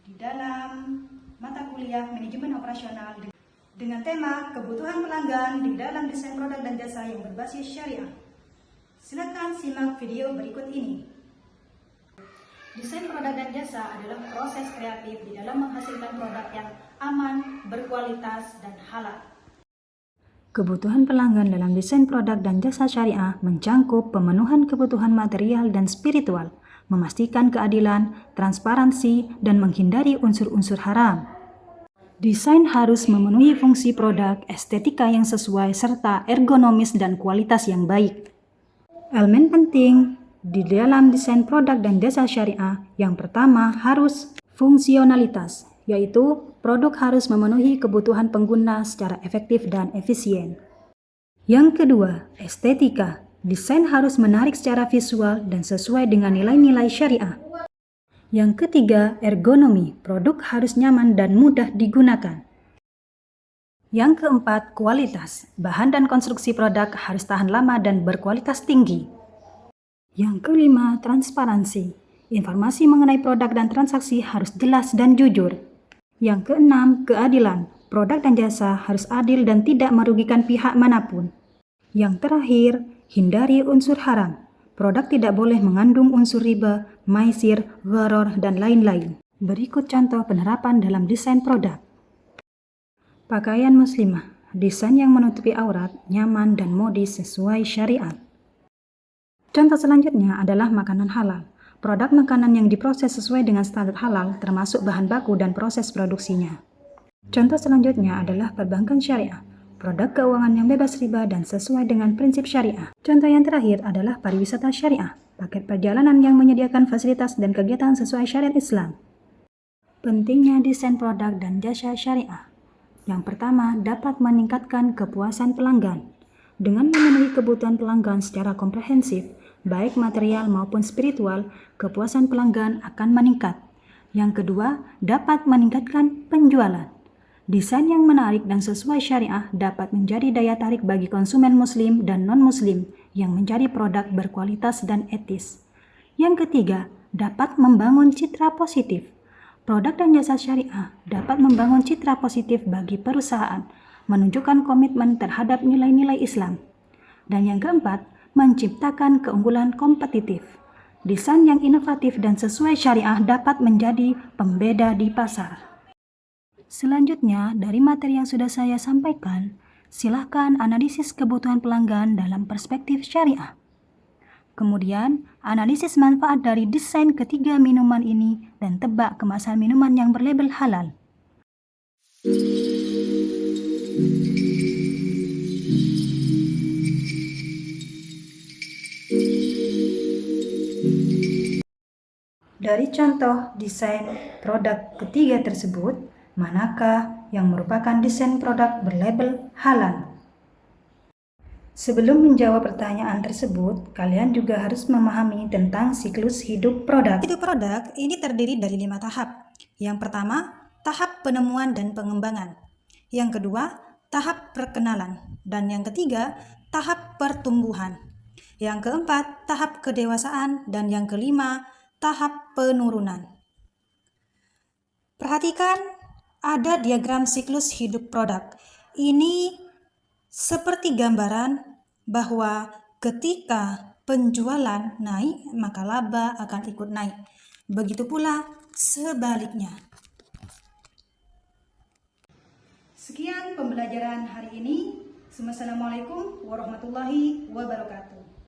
di dalam mata kuliah Manajemen Operasional dengan tema kebutuhan pelanggan di dalam desain produk dan jasa yang berbasis syariah. Silakan simak video berikut ini. Desain produk dan jasa adalah proses kreatif di dalam menghasilkan produk yang aman, berkualitas, dan halal. Kebutuhan pelanggan dalam desain produk dan jasa syariah mencangkup pemenuhan kebutuhan material dan spiritual, memastikan keadilan, transparansi, dan menghindari unsur-unsur haram. Desain harus memenuhi fungsi produk, estetika yang sesuai, serta ergonomis dan kualitas yang baik. Elemen penting di dalam desain produk dan jasa syariah yang pertama harus fungsionalitas, yaitu produk harus memenuhi kebutuhan pengguna secara efektif dan efisien. Yang kedua, estetika. Desain harus menarik secara visual dan sesuai dengan nilai-nilai syariah. Yang ketiga, ergonomi. Produk harus nyaman dan mudah digunakan. Yang keempat, kualitas. Bahan dan konstruksi produk harus tahan lama dan berkualitas tinggi. Yang kelima, transparansi. Informasi mengenai produk dan transaksi harus jelas dan jujur. Yang keenam, keadilan. Produk dan jasa harus adil dan tidak merugikan pihak manapun. Yang terakhir, hindari unsur haram. Produk tidak boleh mengandung unsur riba, maisir, gharar, dan lain-lain. Berikut contoh penerapan dalam desain produk. Pakaian muslimah. Desain yang menutupi aurat, nyaman, dan modis sesuai syariat. Contoh selanjutnya adalah makanan halal. Produk makanan yang diproses sesuai dengan standar halal termasuk bahan baku dan proses produksinya. Contoh selanjutnya adalah perbankan syariah. Produk keuangan yang bebas riba dan sesuai dengan prinsip syariah. Contoh yang terakhir adalah pariwisata syariah. Paket perjalanan yang menyediakan fasilitas dan kegiatan sesuai syariat Islam. Pentingnya desain produk dan jasa syariah. Yang pertama, dapat meningkatkan kepuasan pelanggan. Dengan memenuhi kebutuhan pelanggan secara komprehensif, baik material maupun spiritual, kepuasan pelanggan akan meningkat. Yang kedua, dapat meningkatkan penjualan. Desain yang menarik dan sesuai syariah dapat menjadi daya tarik bagi konsumen muslim dan non-muslim yang mencari produk berkualitas dan etis. Yang ketiga, dapat membangun citra positif. Produk dan jasa syariah dapat membangun citra positif bagi perusahaan, menunjukkan komitmen terhadap nilai-nilai Islam. Dan yang keempat, menciptakan keunggulan kompetitif. Desain yang inovatif dan sesuai syariah dapat menjadi pembeda di pasar. Selanjutnya, dari materi yang sudah saya sampaikan, silakan analisis kebutuhan pelanggan dalam perspektif syariah. Kemudian, analisis manfaat dari desain ketiga minuman ini dan tebak kemasan minuman yang berlabel halal. Dari contoh desain produk ketiga tersebut, manakah yang merupakan desain produk berlabel halal? Sebelum menjawab pertanyaan tersebut, kalian juga harus memahami tentang siklus hidup produk. Hidup produk ini terdiri dari 5 tahap. Yang pertama, tahap penemuan dan pengembangan. Yang kedua, tahap perkenalan. Dan yang ketiga, tahap pertumbuhan. Yang keempat, tahap kedewasaan. Dan yang kelima, tahap penurunan. Perhatikan, ada diagram siklus hidup produk. Ini seperti gambaran bahwa ketika penjualan naik, maka laba akan ikut naik. Begitu pula sebaliknya. Sekian pembelajaran hari ini. Wassalamualaikum warahmatullahi wabarakatuh.